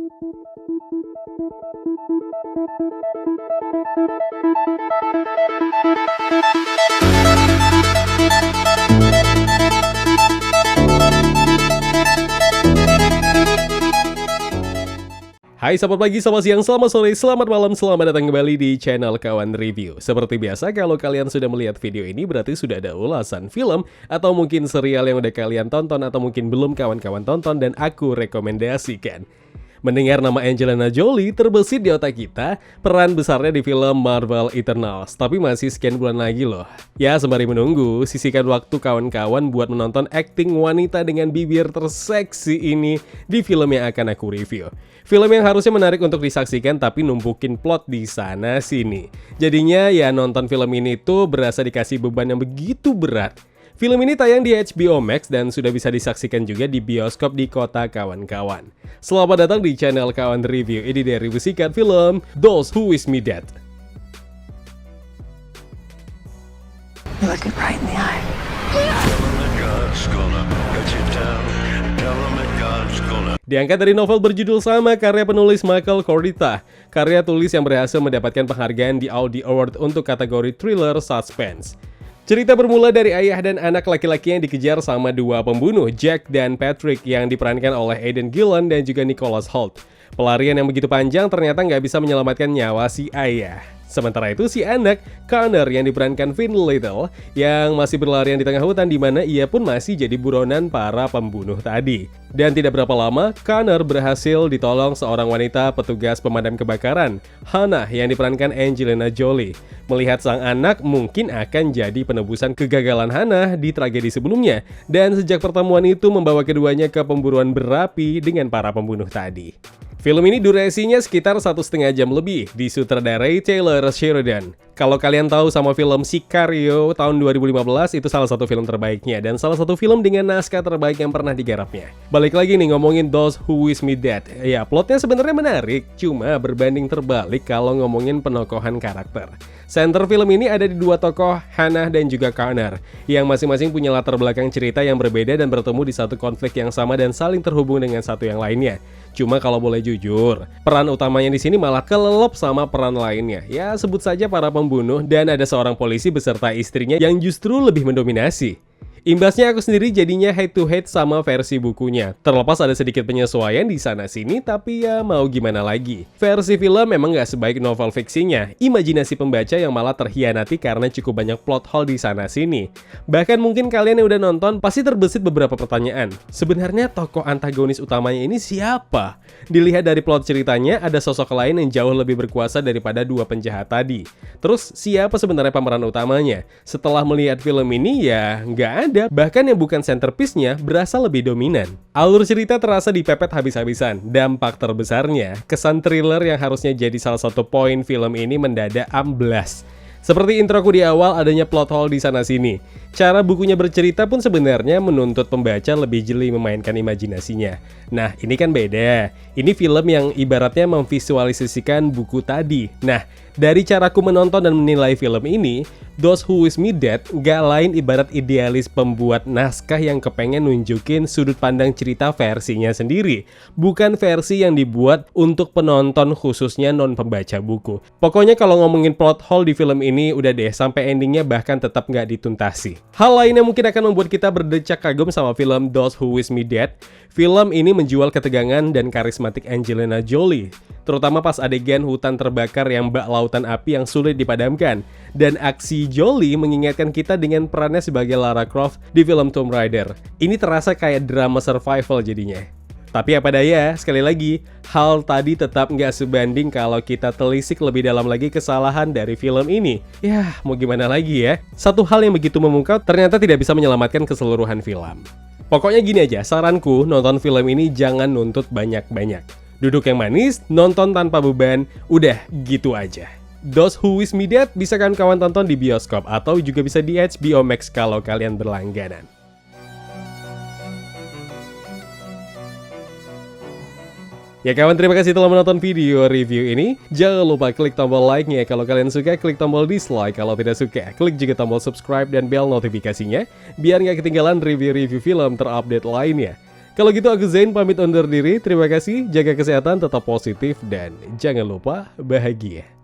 Hai, selamat pagi, selamat siang, selamat sore, selamat malam, selamat datang kembali di channel Kawan Review. Seperti biasa, kalau kalian sudah melihat video ini berarti sudah ada ulasan film atau mungkin serial yang udah kalian tonton atau mungkin belum kawan-kawan tonton dan aku rekomendasikan. Mendengar nama Angelina Jolie terbesit di otak kita peran besarnya di film Marvel Eternals, tapi masih sekian bulan lagi loh. Ya, sembari menunggu, sisihkan waktu kawan-kawan buat menonton akting wanita dengan bibir terseksi ini di film yang akan aku review. Film yang harusnya menarik untuk disaksikan tapi numpukin plot di sana sini. Jadinya ya nonton film ini tuh berasa dikasih beban yang begitu berat. Film ini tayang di HBO Max dan sudah bisa disaksikan juga di bioskop di kota kawan-kawan. Selamat datang di channel Kawan Review, ini dari review singkat film Those Who Wish Me Dead. You look it right in the eye. Diangkat dari novel berjudul sama karya penulis Michael Cordita, karya tulis yang berhasil mendapatkan penghargaan di Audie Award untuk kategori thriller suspense. Cerita bermula dari ayah dan anak laki-laki yang dikejar sama dua pembunuh, Jack dan Patrick, yang diperankan oleh Aidan Gillen dan juga Nicholas Hoult. Pelarian yang begitu panjang ternyata nggak bisa menyelamatkan nyawa si ayah. Sementara itu si anak, Connor, yang diperankan Vin Little, yang masih berlarian di tengah hutan di mana ia pun masih jadi buronan para pembunuh tadi. Dan tidak berapa lama, Connor berhasil ditolong seorang wanita petugas pemadam kebakaran, Hannah, yang diperankan Angelina Jolie. Melihat sang anak mungkin akan jadi penebusan kegagalan Hannah di tragedi sebelumnya, dan sejak pertemuan itu membawa keduanya ke pemburuan berapi dengan para pembunuh tadi. Film ini durasinya sekitar 1,5 jam lebih, disutradarai Taylor Sheridan. Kalau kalian tahu sama film Sicario tahun 2015, itu salah satu film terbaiknya dan salah satu film dengan naskah terbaik yang pernah digarapnya. Balik lagi nih ngomongin Those Who Wish Me Dead. Ya, plotnya sebenarnya menarik, cuma berbanding terbalik kalau ngomongin penokohan karakter. Center film ini ada di dua tokoh, Hannah dan juga Connor, yang masing-masing punya latar belakang cerita yang berbeda dan bertemu di satu konflik yang sama dan saling terhubung dengan satu yang lainnya. Cuma kalau boleh jujur, peran utamanya di sini malah kelelep sama peran lainnya. Ya, sebut saja para pembunuh dan ada seorang polisi beserta istrinya yang justru lebih mendominasi. Imbasnya aku sendiri jadinya head to head sama versi bukunya. Terlepas ada sedikit penyesuaian di sana-sini, tapi ya mau gimana lagi. Versi film memang nggak sebaik novel fiksinya. Imajinasi pembaca yang malah terhianati karena cukup banyak plot hole di sana-sini. Bahkan mungkin kalian yang udah nonton pasti terbesit beberapa pertanyaan. Sebenarnya tokoh antagonis utamanya ini siapa? Dilihat dari plot ceritanya, ada sosok lain yang jauh lebih berkuasa daripada dua penjahat tadi. Terus siapa sebenarnya pemeran utamanya? Setelah melihat film ini ya nggak ada. Bahkan yang bukan centerpiece-nya berasa lebih dominan. Alur cerita terasa dipepet habis-habisan. Dampak terbesarnya, kesan thriller yang harusnya jadi salah satu poin film ini mendadak amblas. Seperti introku di awal, adanya plot hole di sana-sini. Cara bukunya bercerita pun sebenarnya menuntut pembaca lebih jeli memainkan imajinasinya. Nah, ini kan beda. Ini film yang ibaratnya memvisualisasikan buku tadi. Nah, dari caraku menonton dan menilai film ini, Those Who Wish Me Dead gak lain ibarat idealis pembuat naskah yang kepengen nunjukin sudut pandang cerita versinya sendiri, bukan versi yang dibuat untuk penonton khususnya non-pembaca buku. Pokoknya kalau ngomongin plot hole di film ini udah deh, sampai endingnya bahkan tetap gak dituntasi. Hal lain yang mungkin akan membuat kita berdecak kagum sama film Those Who Wish Me Dead, film ini menjual ketegangan dan karismatik Angelina Jolie, terutama pas adegan hutan terbakar yang bak lautan api yang sulit dipadamkan, dan aksi Jolie mengingatkan kita dengan perannya sebagai Lara Croft di film Tomb Raider. Ini terasa kayak drama survival jadinya. Tapi apa daya, sekali lagi, hal tadi tetap nggak sebanding kalau kita telisik lebih dalam lagi kesalahan dari film ini. Yah, mau gimana lagi ya? Satu hal yang begitu memukau ternyata tidak bisa menyelamatkan keseluruhan film. Pokoknya gini aja, saranku nonton film ini jangan nuntut banyak-banyak. Duduk yang manis, nonton tanpa beban, udah gitu aja. Those Who Wish Me Dead bisa kawan-kawan tonton di bioskop atau juga bisa di HBO Max kalau kalian berlangganan. Ya kawan, terima kasih telah menonton video review ini. Jangan lupa klik tombol like-nya kalau kalian suka, klik tombol dislike kalau tidak suka. Klik juga tombol subscribe dan bell notifikasinya, biar nggak ketinggalan review-review film terupdate lainnya. Kalau gitu aku Zain pamit undur diri. Terima kasih, jaga kesehatan, tetap positif, dan jangan lupa bahagia.